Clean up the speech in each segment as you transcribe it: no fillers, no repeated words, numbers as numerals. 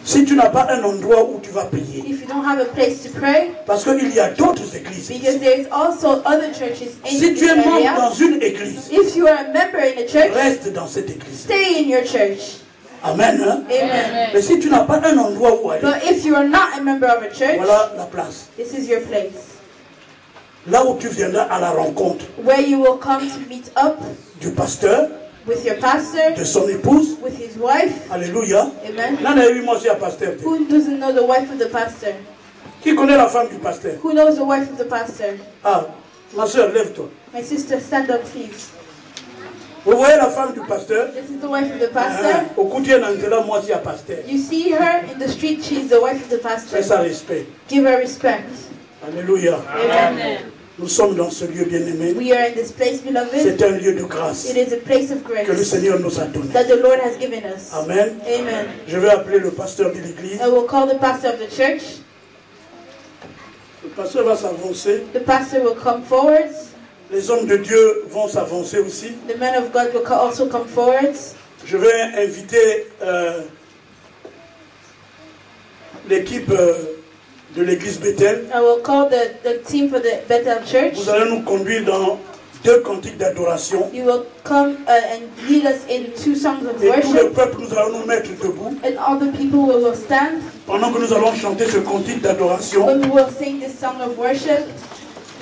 Si tu n'as pas un endroit où tu vas prier, if you don't have a place to pray, parce qu'il y a d'autres églises. because there is also other churches in Si tu es this membre area, dans une église, if you are a member in a church, reste dans cette église. stay in your church. Amen. Hein? Amen. Mais si tu n'as pas un endroit où aller, But if you are not a member of a church, voilà la place. this is your place. Là où tu viendras à la rencontre Where you will come to meet up du pasteur, with your pastor, de son épouse. with his wife. Alléluia. Amen. Là, on a eu moi aussi un pasteur. Who doesn't know the wife of the pastor? Qui connaît la femme du pasteur? Who knows the wife of the pastor? Ah, ma soeur, lève-toi. My sister, stand up, please. Vous voyez la femme du pasteur? This is the wife of the pastor. Au côté d'Angela, moi aussi un pasteur. You see her in the street, she's the wife of the pastor. Fais ça respect. Give her respect. Alléluia. Amen. Nous sommes dans ce lieu bien-aimé. We are in this place, beloved. C'est un lieu de grâce It is a place of que le grace Seigneur nous a donné. that the Lord has given us. Amen. Amen. Je vais appeler le pasteur de l'église. I will call the pastor of the church. Le pasteur va s'avancer. The pastor will come forwards. Les hommes de Dieu vont s'avancer aussi. The men of God will also come forwards. Je vais inviter l'équipe de l'église Bethel. I will call the team for the Bethel Church. Vous allez nous conduire dans 2 cantiques d'adoration. You will come and lead us in 2 songs of Et tout le worship. peuple, nous allons nous mettre debout. And all the people will stand Pendant que nous allons chanter ce cantique d'adoration. when we will sing this song of worship.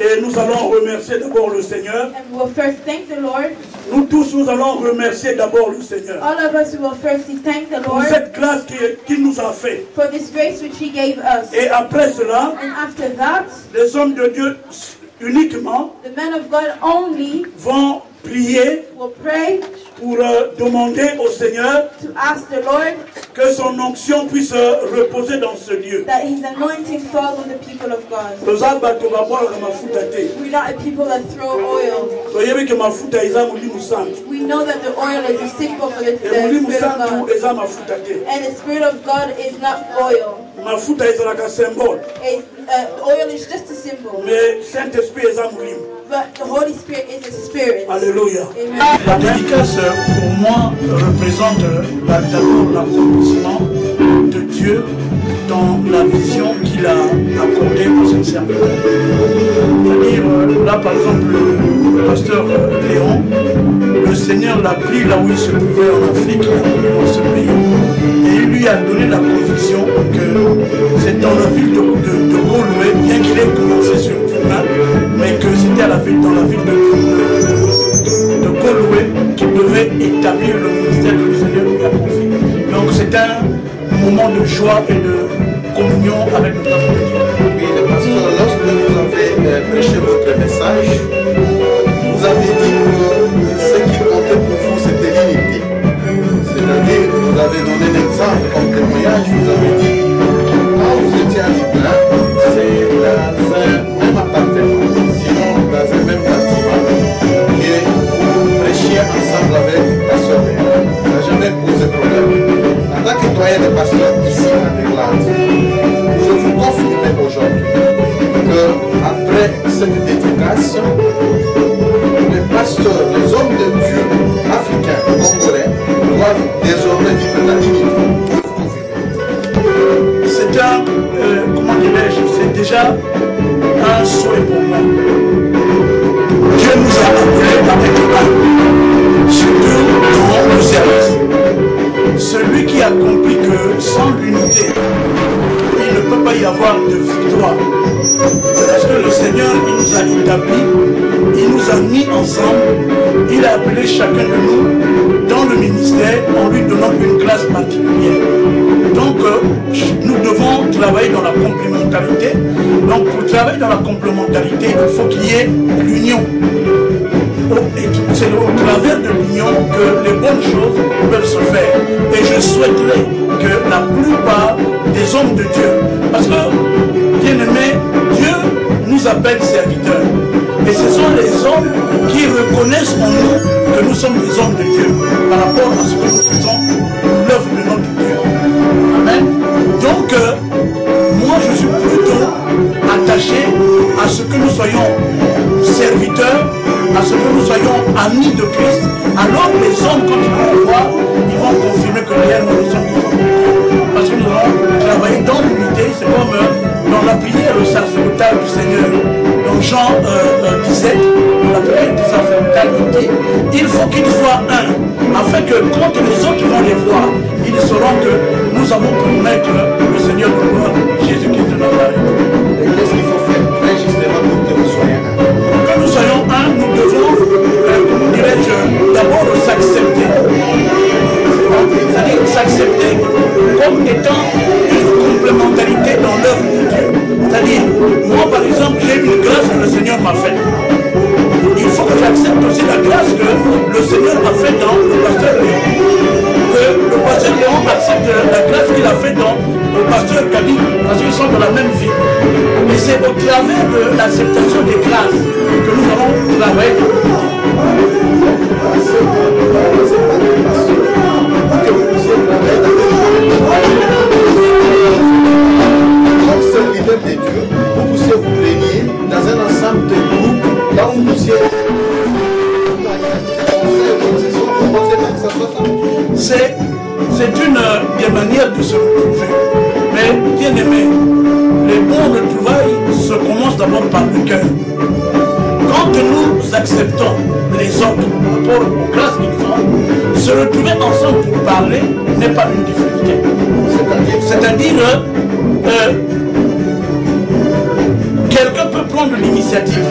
Et nous allons remercier d'abord le Seigneur. And we will first thank the Lord. Nous tous, nous allons remercier d'abord le Seigneur. All of us will firstly thank the Pour Lord cette grâce qu'il nous a fait. for this grace which He gave us. Et après cela, And after that, les hommes de Dieu uniquement the men of God only vont prier will pray pour demander au Seigneur to ask the Lord que son onction puisse reposer dans ce lieu. that His anointing fall on the people of God. We're not a people that throw oil. We know that the oil is a symbol for the Spirit of God. And the Spirit of God is not oil. Oil is just a symbol. But the Holy Spirit is a spirit. Alléluia. Amen. La dédicace pour moi représente d'abord l'accomplissement de Dieu dans la vision qu'il a accordée à son serviteur. C'est-à-dire, là par exemple, le pasteur Léon, le Seigneur l'a pris là où il se trouvait en Afrique, dans ce pays, et il lui a donné la conviction que c'est dans la ville de Gauloé, bien qu'il ait commencé sur Tunan, mais que c'était dans la ville de Gauloé qu'il devait établir le ministère que le Seigneur lui a confié. Donc c'est un moment de joie et de communion avec le peuple de Dieu. Oui, le pasteur, lorsque vous avez prêché votre message, vous avez dit que ce qui comptait pour vous, c'était l'unité. C'est-à-dire, vous avez donné l'exemple comme témoignage, vous avez dit, quand vous étiez à Libra, c'est dans un même appartement, sinon dans un même bâtiment, que vous prêchiez ensemble avec le pasteur Léon. Ça n'a jamais posé problème. En tant que doyen de pasteur ici en Irlande, je vous confirme aujourd'hui qu'après cette dédicace, les pasteurs, les hommes de Dieu africains, congolais, doivent désormais vivre la dignité. C'est un, comment dirais-je, c'est déjà un souhait pour moi. Dieu nous a appelés avec un, surtout dans le service. Celui qui accomplit que sans l'unité, il ne peut pas y avoir de victoire. Parce que le Seigneur, il nous a établis, il nous a mis ensemble, il a appelé chacun de nous dans le ministère en lui donnant une classe particulière. Donc, nous devons travailler dans la complémentarité. Donc, pour travailler dans la complémentarité, il faut qu'il y ait l'union. Et c'est au travers de l'union que les bonnes choses peuvent se faire. Et je souhaiterais que la plupart des hommes de Dieu, parce que, bien aimé, Dieu nous appelle serviteurs. Et ce sont les hommes qui reconnaissent en nous que nous sommes des hommes de Dieu par rapport à ce que nous faisons, l'œuvre de notre Dieu. Amen. Donc, moi je suis plutôt attaché à ce que nous soyons serviteurs, à ce que nous soyons amis de Christ. Alors les hommes, quand ils vont voir, ils vont confirmer que réellement nous sommes des hommes de Dieu. adoptés, il faut qu'ils soient un, afin que quand les autres vont les voir, ils sauront que nous avons pour maître le Seigneur de gloire, Jésus-Christ de Nazareth. Et qu'est-ce qu'il faut faire très justement pour que nous soyons un? Pour que nous soyons un, nous devons, comment dirais-je, d'abord s'accepter. C'est-à-dire s'accepter comme étant une complémentarité dans l'œuvre de Dieu. C'est-à-dire, moi par exemple, j'ai une grâce que le Seigneur m'a faite. Il faut que j'accepte aussi la grâce que le Seigneur a faite dans le pasteur Léon. Que le pasteur Léon accepte la grâce qu'il a faite dans le pasteur Kadi, parce qu'ils sont de la même vie. Et c'est au travers de l'acceptation des grâces que nous allons travailler. Comme seul leader de Dieu, vous puissiez vous réunir dans un ensemble de groupes, là où vous puissiez. C'est une des manières de se retrouver. Mais bien aimé, les bons retrouvailles se commencent d'abord par le cœur. Quand nous acceptons les autres par rapport aux grâces qu'ils font, se retrouver ensemble pour parler n'est pas une difficulté. C'est-à-dire, quelqu'un peut prendre l'initiative.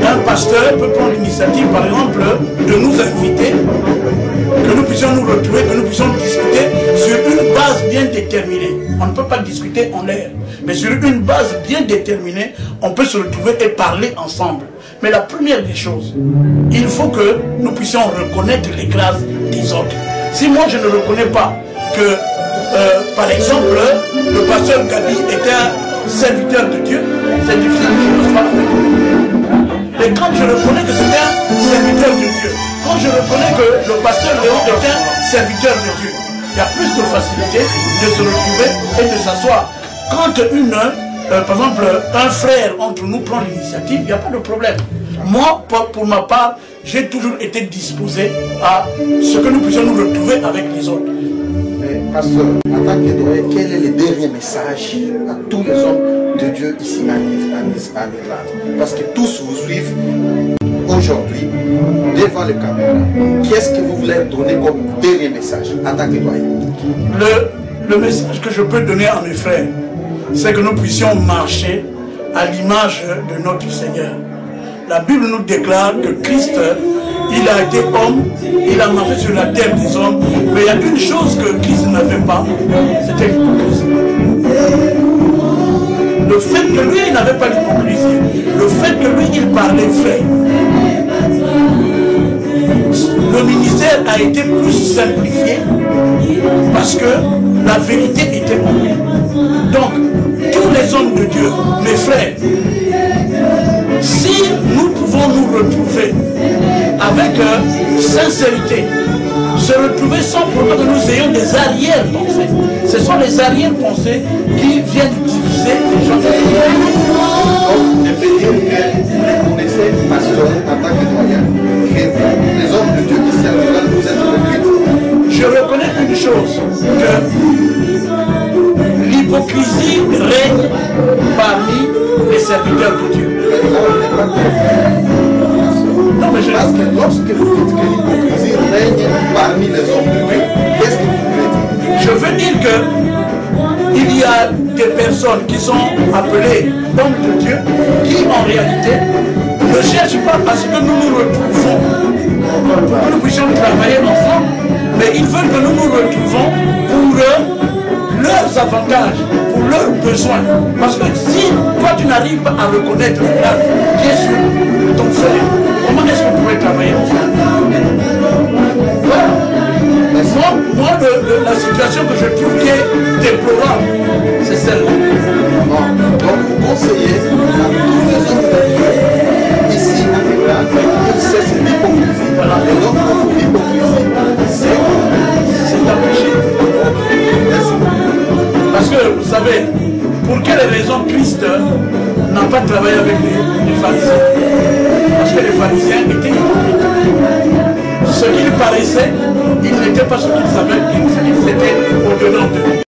Un pasteur peut prendre l'initiative, par exemple, de nous inviter, que nous puissions nous retrouver, que nous puissions discuter sur une base bien déterminée. On ne peut pas discuter en l'air, mais sur une base bien déterminée, on peut se retrouver et parler ensemble. Mais la première des choses, il faut que nous puissions reconnaître les grâces des autres. Si moi je ne reconnais pas que, par exemple, le pasteur Gabi est un serviteur de Dieu, c'est difficile, je ne peux pas le faire. Mais quand je reconnais que c'est un serviteur de Dieu, quand je reconnais que le pasteur Léon est un serviteur de Dieu, il y a plus de facilité de se retrouver et de s'asseoir. Quand par exemple, un frère entre nous prend l'initiative, il n'y a pas de problème. Moi, pour ma part, j'ai toujours été disposé à ce que nous puissions nous retrouver avec les autres. Mais pasteur, en tant qu'édoyen, quel est le dernier message à tous les hommes de Dieu ici en Irlande? Parce que tous vous suivent aujourd'hui devant le caméra. Qu'est-ce que vous voulez donner comme dernier message en tant qu'édoyen? Le message que je peux donner à mes frères, c'est que nous puissions marcher à l'image de notre Seigneur. La Bible nous déclare que Christ, il a été homme, il a marché sur la terre des hommes, mais il y a une chose que Christ n'avait pas, c'était l'hypocrisie. Le fait que lui, il n'avait pas l'hypocrisie, le fait que lui, il parlait vrai, le ministère a été plus simplifié parce que la vérité était en lui. Donc, tous les hommes de Dieu, mes frères, si nous pouvons nous retrouver avec sincérité, se retrouver sans problème que nous ayons des arrière-pensées. Ce sont les arrière-pensées qui viennent diviser les gens. Donc, je peux dire que vous connaissez pasteur en tant que doyen, que les hommes de Dieu ici en Irlande, vous êtes hypocrites. Je reconnais une chose, que l'hypocrisie règne parmi les serviteurs de Dieu. Non, mais Parce que lorsque vous dites que l'hypocrisie règne parmi les hommes de Dieu, qu'est-ce que vous voulez dire? je veux dire que il y a des personnes qui sont appelées hommes de Dieu, qui en réalité ne cherchent pas à ce que nous nous retrouvons, pour que nous puissions travailler ensemble, mais ils veulent que nous nous retrouvons pour leurs avantages, pour leurs besoins. Parce que si toi tu n'arrives pas à reconnaître la grâce qui est sur ton frère, comment est-ce qu'on pourrait travailler ensemble? Voilà. Moi, la situation que je trouve qui est déplorable, c'est celle-là. Donc vous conseillez à tous les hommes de Dieu ici en Irlande qu'ils cessent l'hypocrisie. Voilà. Et donc pour vous, l'hypocrisie, c'est un péché. Parce que, vous savez, pour quelle raison Christ n'a pas travaillé avec les pharisiens? Parce que les pharisiens étaient hypocrites. Ce qu'ils paraissaient, ils n'étaient pas ce qu'ils savaient, ils étaient